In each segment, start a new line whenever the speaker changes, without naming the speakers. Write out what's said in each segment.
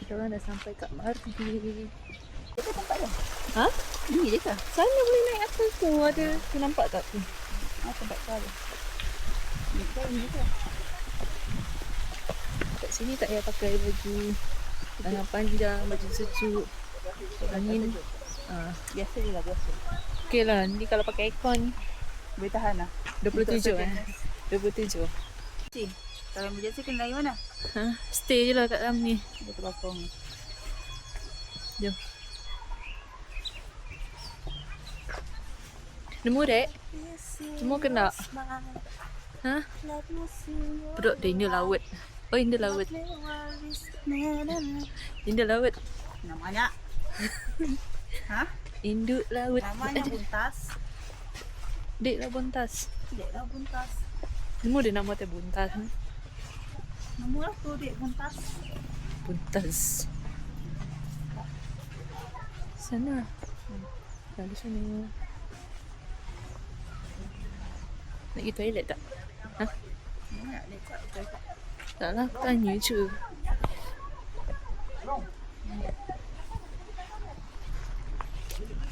Kita orang dah sampai kat Mardi.
Itu tempat dah.
Ha?
Ini je ke?
Sana boleh naik atas tu. Ada tu, nampak tak tu?
Tempat tu ada. Ini je ke?
Kat sini tak payah pakai baju lengan panjang, baju sejuk. Angin.
Biasa je lah, biasa.
Okey lah, ni kalau pakai aircon
Boleh tahan lah.
27 27.
Si, kalau emergency kena lari mana?
Stay je lah kat dalam ni.
Dia terbakong.
Jom. Nemu dek? Semua kena. Ha? Perut dia Indah laut. Oh, Indah laut. Indah laut.
Namanya? Ha?
Induk laut.
Namanya buntas.
Dek lah buntas.
Dek lah buntas.
Nemu dia nama teh buntas.
Nama lah tu dek buntas.
Buntas. Sana. Lalu sana. Nak pergi toilet tak? Ha?
Nak lekat lekat.
Tak lah, aku tanya je.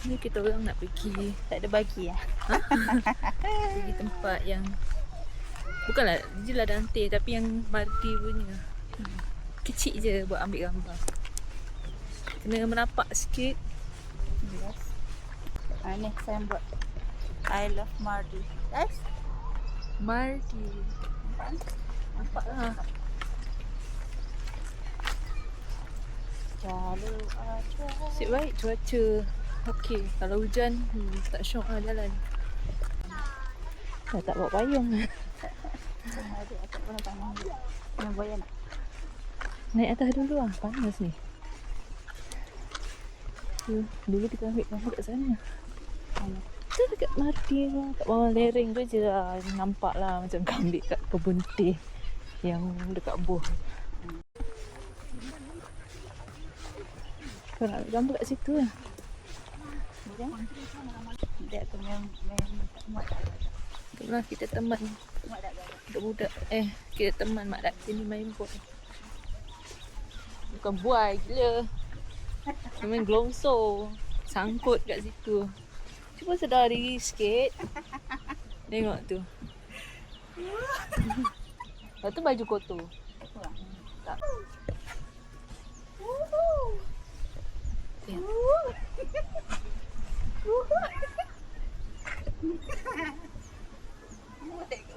Ni kita orang nak pergi.
Tak ada bagi lah.
Pergi tempat yang bukanlah je lah Dante, tapi yang Mardi punya. Kecil je buat ambil gambar. Kena menapak sikit.
Yes. Ni saya buat I love Mardi. Guys,
Mardi. Nampak lah.
selalu ada.
Asyik baik cuaca. Okey, kalau hujan tak syok lah jalan. Dah tak bawa payung.
Ada tak pernah tanam. Yang bayar nak.
Naik atas dulu lah, panas ni. Dulu kita ambil gambar kat sana. Kita dekat Mardi lah, kat bawah lereng tu je lah. Nampak lah macam kau ambil kat kebun teh yang dekat buah. Kau nak ambil gambar kat situ lah.
Dia tu memang muat tak ada.
Itulah kita teman
Muat tak ada.
budak-budak. Kita teman mak dak sini main bola. Bukan buai gila. Dia main gelongso. Sangkut kat situ. Cuba sedar diri sikit. Tengok tu. Lepas tu baju kotor. Tak. Tengok.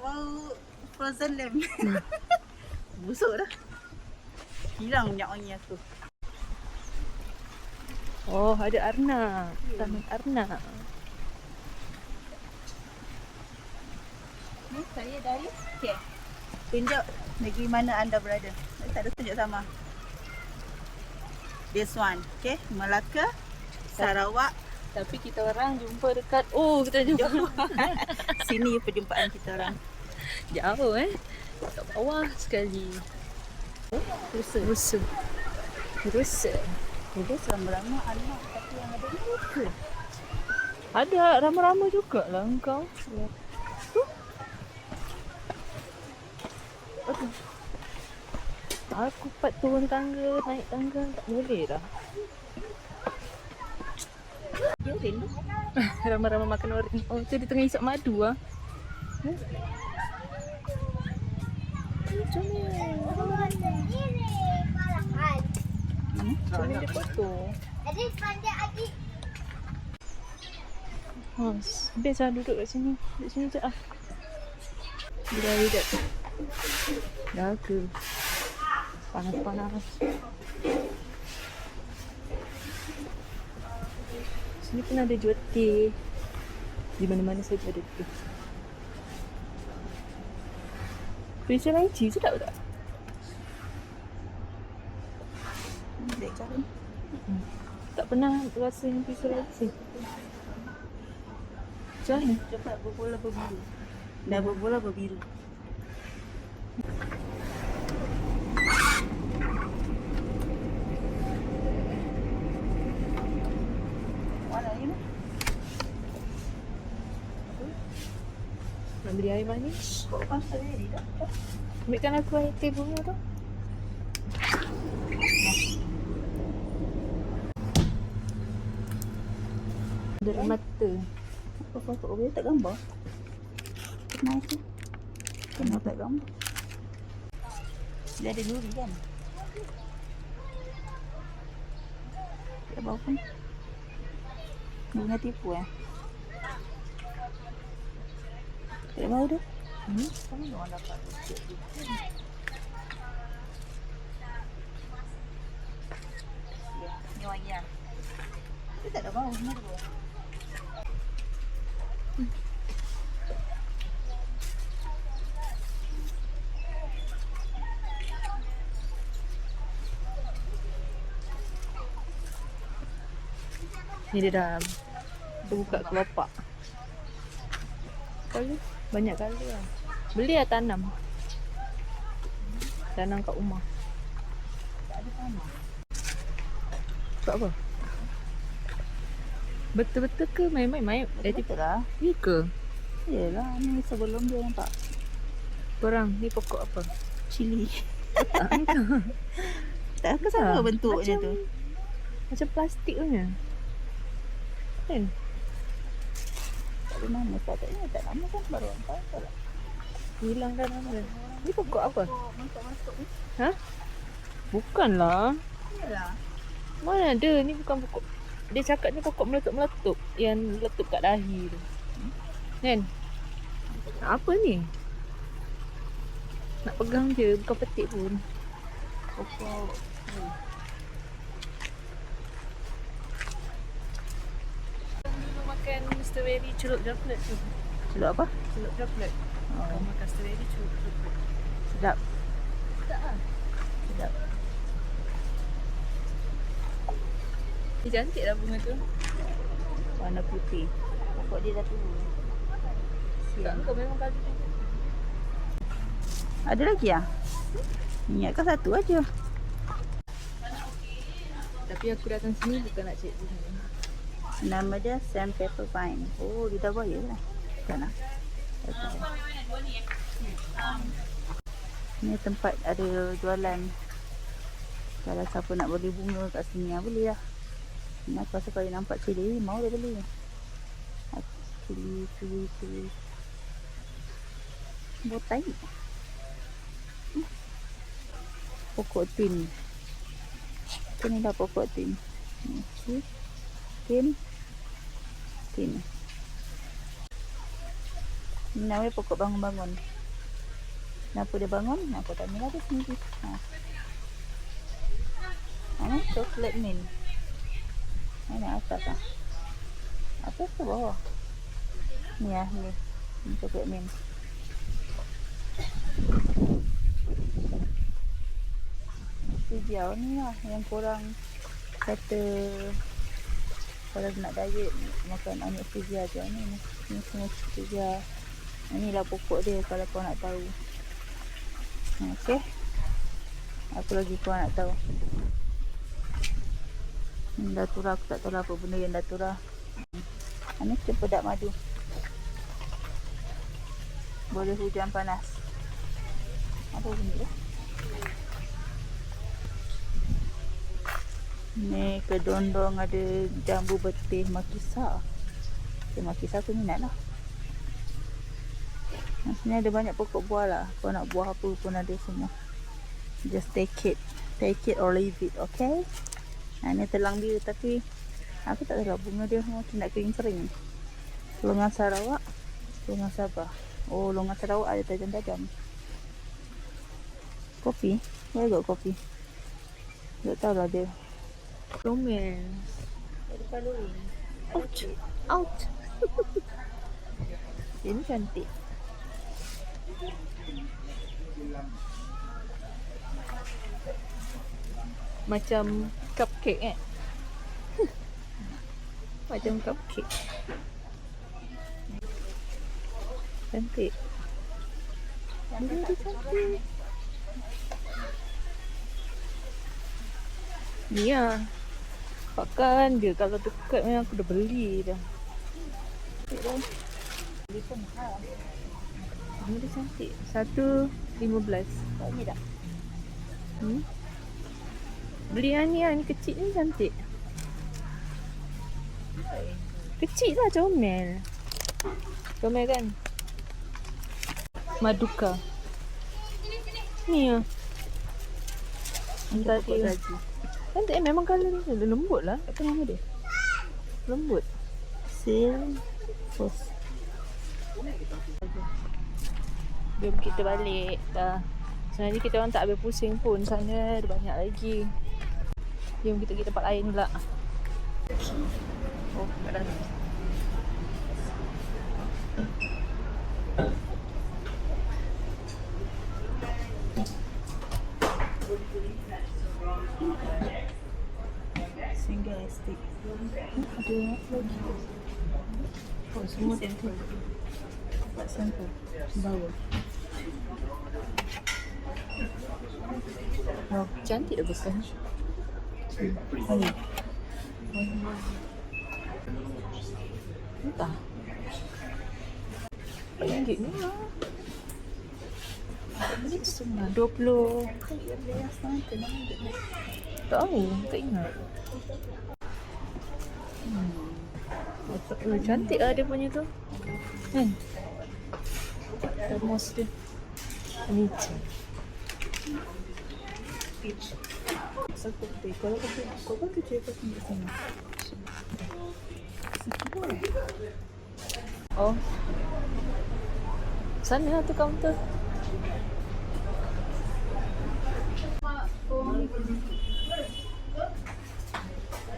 Mau frozen lamb. Busuk dah. Hilang minyak wangi aku.
Oh, ada Arna. Taman Arna.
Ni saya dari. Okey. Tunjuk negeri mana anda berada. Tak ada tunjuk sama. This one. Okey, Melaka, Sarawak.
Tapi kita orang jumpa dekat. Oh, kita jumpa.
Sini perjumpaan kita orang.
Jauh kat bawah sekali.
Rusa.
Rusa. Rusa.
Dia selama-lama anak tapi yang ada ni ke?
Ada ramai-ramai jugalah engkau.
Ya.
Aduh. Aku pat turun tangga, naik tangga tak boleh dah.
Dia rindu.
Ramai-ramai makan orange. Oh, tu dia tengah isap madu ah. Macam ni. Macam ni dia potong. Best lah duduk kat sini. Duduk sini je lah. Budak-budak. Dah ke? Panas-panas. Sini pun ada jual teh. Di mana-mana saja ada teh. Perisa lanci sedap tak?
Dek cara.
Tak pernah rasa yang perisa lanci. Macam mana?
Cepat berbola berbiru. Dah berbola berbiru. Mana ni?
Nak beli air manis?
Kok pasal ni dah?
Ambilkan aku air teh bunga tu. Dari mata.
Apa pokok boleh tak gambar? Nice tu. Kena tak gambar. Dia ada duri kan? Tak bau pun. Bunga tipu tak ada bau dah. Sama orang dapat ucap tu. Ya, ni wangi lah. Dia tak ada bau, ni ada bau.
Ni dia dah buka kelopak. Kali banyak kali lah. Beli lah tanam. Tanam kat rumah.
Tak ada tanah.
Buat apa? Betul-betul ke main-main?
Betul lah.
Ni ke?
Yelah, ni sebelum dia nampak.
Korang ni pokok apa?
Cili.
Tak ni ke?
Tak ke sama bentuknya tu.
Macam plastik punya. Kan?
Tak ada nama sepatutnya. Tak nama kan baru orang tahu tak lah.
Hilang dah nama dia. Ni pokok apa?
Masuk-masuk ni.
Ha? Bukanlah.
Yalah.
Mana ada? Ni bukan pokok. Dia cakap ni pokok meletup-meletup. Yang letup kat dahi tu. Kan? Apa ni? Nak pegang je. Bukan petik pun.
Pokok.
Dulu makan strawberry celup coklat tu.
Celup apa?
Celup coklat. Kau makan strawberry celup coklat.
Sedap.
Tak lah.
Sedap.
Dia cantik lah bunga tu.
Warna putih. Pokok dia dah tua.
Tak, kau memang baju dia.
Ada lagi ah? Ingatkan satu aja.
Tapi aku datang sini bukan nak cek bunga.
Nama dia Sandpaper Vine. Oh, di bawah ya lah. Bukan lah. Okay. Ni tempat ada jualan. Kalau siapa nak beli bunga kat sini, boleh lah. Ni aku rasa kalau nampak cili, mau dia beli. Cili. Botai. Pokok tin. Ini dah pokok tin. Tin. Ini namanya pokok bangun-bangun. Kenapa dia bangun? Aku tak minat dia sendiri. Ini coklat mint. Ini atas lah. Atas ke bawah? Ni lah ni. Ini coklat mint. Hijau ni lah yang korang kata kalau nak diet makan anak stevia je. Ni semua stevia. Inilah pokok dia kalau kau nak tahu. Okey. Apa lagi kau nak tahu? Datura, aku tak tahu lah apa benda yang datura. Ini cempedak madu. Boleh hujan panas. Apa bunyi dia? Ni kedondong ada jambu betih makisa. Makisa tu minat lah. Sini ada banyak pokok buah lah. Kau nak buah apa pun ada semua. Just take it or leave it, okay? Ni telang biru tapi aku tak tahu bunga dia mungkin nak kering-kering. Longan Sarawak, longan Sabah. Oh, longan Sarawak ada tajam-tajam. Kopi? Where got kopi? Tak tahu lah dia.
Romance.
Ada kalori.
Out. Ini cantik. Macam cupcake kan? Macam cupcake. Cantik. Dia cantik. Ni lah. Pakan dia kalau dekat memang aku dah beli dah.
Beli pun mahal.
Ini dia cantik. 1.15.
Kau ni tak?
Beli yang ni kecil ni cantik. Kecil lah comel. Comel kan? Maduka. Ni lah. Entah dia. Cantik memang colour dia. Lembut lah.
Apa nama dia?
Lembut.
Sil Fos.
Jom kita balik dah. Sebenarnya kita orang tak habis pusing pun. Sana ada banyak lagi. Jom kita pergi tempat lain pula. Oh, kat dalam.
Single estate. Ada apa lagi?
Oh, semua
Sampel. Buat sampel. Bawah.
oh, cantik dah bukan?
Ni.
Entah. RM4 ni lah. Beli setengah 20.
Yang setengah tu nama dia.
Tak tahu, tak ingat. Cantik lah dia punya tu. Kan? Termos dia. Furniture.
Peach. Satu putih. Kalau kau tu cakap tinggal sana.
Oh. Sana lah tu kaunter.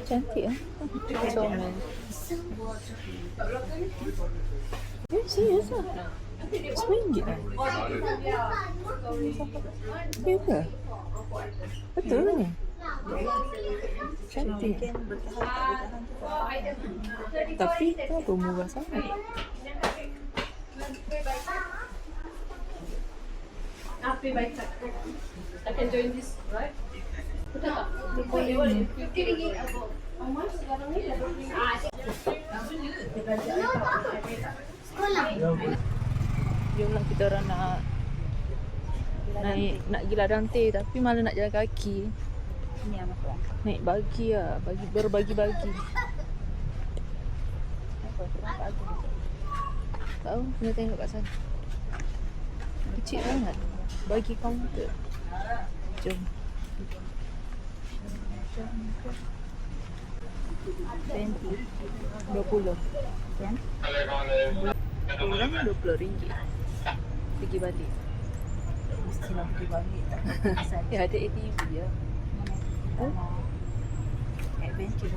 Cantik lah. Comel. Serius lah. RM10 lah. Ya ke? Betul ke ni? Cantik.
Mungkin bertahan
Tapi kenapa murah sangat?
I can join this, right? Betul tak?
Jom lah kita orang nak naik, nak pergi ladang teh tapi malah nak jalan kaki.
Ini yang apa?
Naik bagi lah, berbagi-bagi.
Apa? Kenapa aku?
Tak tahu, kena tengok kat sana. Kecil sangat. Bagi kaunter. Jom. 20.
Yang?
Orang RM20. Pergi balik.
Mestilah pergi balik. Tak pasal.
Ya ada ATV ya.
Adventure.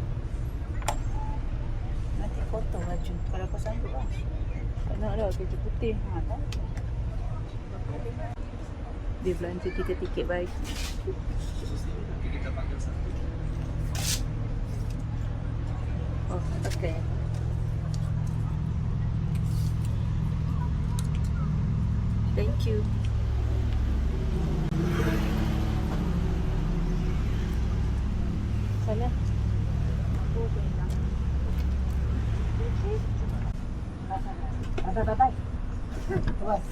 Nanti foto baju. Kalau kau sanggup lah.
Tak nak dah kerja putih.
Tak?
Dia belanja kita tiket bagi. Oh, okay. Thank you. Sana.
Bye. Terus.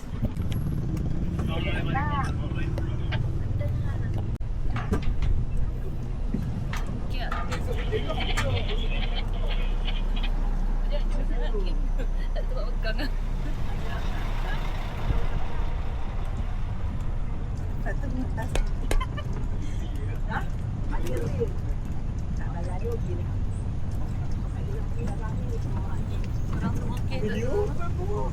Tak tempat pegang lah.
Satu mutas. Hah? Ada dia. Tak bayar dia gini.
Orang tu okey tak?
Video berapa?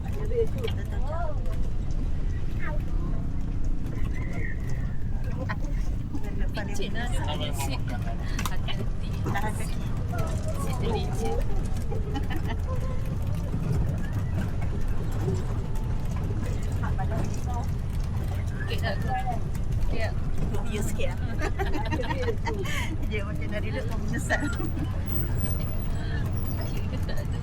Ada dia tu datang.
Cik nak dia punya seat. Hati-hati.
Tahan kaki.
Seat dia licin. Okey tak tu? Okey tak?
Video sikit lah. Dia macam dari dulu kau menyesal.
Okey ke tak tu?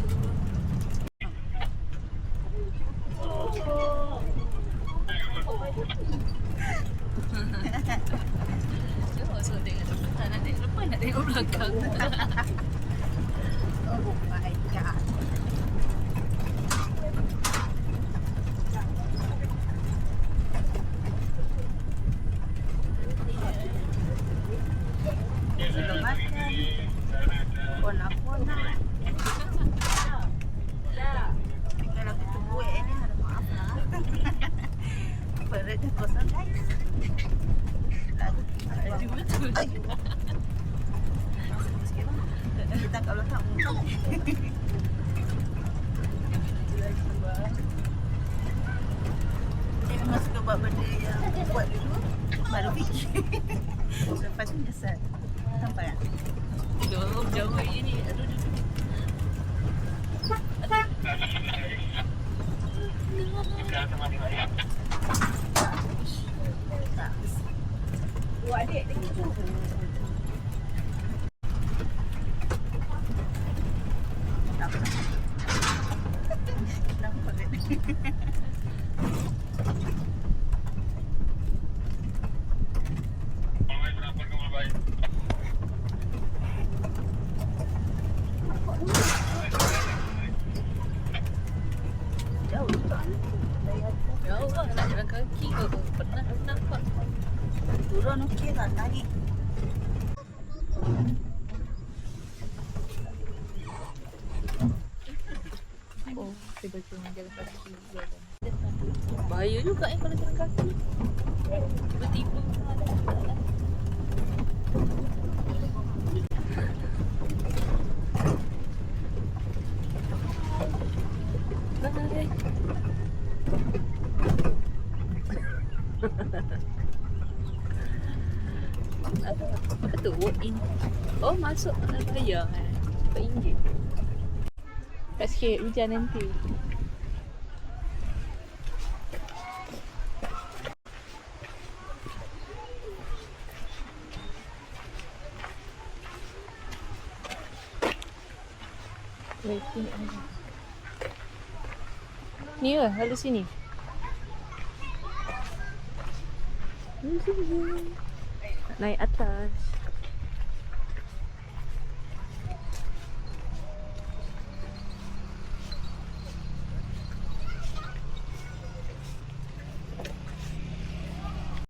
Jom suruh tengok depan. Nak tengok depan, nak tengok belakang.
Oh my god. kosong guys.
Laju betul.
Kita kalau tak muntah. Dia memang suka buat benda yang buat dulu baru fikir. Lepas tu nyesal. Nampak tak?
Jauh je ni. Aduh.
Buat adik lagi tu. Nampak kan? Jauh juga ni. Dari atas.
Jauh lah nak jalan kaki ke. Pernah aku nampak.
Turun okey lah, naik.
Oh, tiba-tiba jalan kaki. Bahaya juga kalau jalan kaki. Tiba-tiba ada. Apa tu? Walk in. Oh, masuk nak bayar kan? RM4. Tak sikit hujan nanti. Waiting. Ni ke? Lalu sini. Naik atas.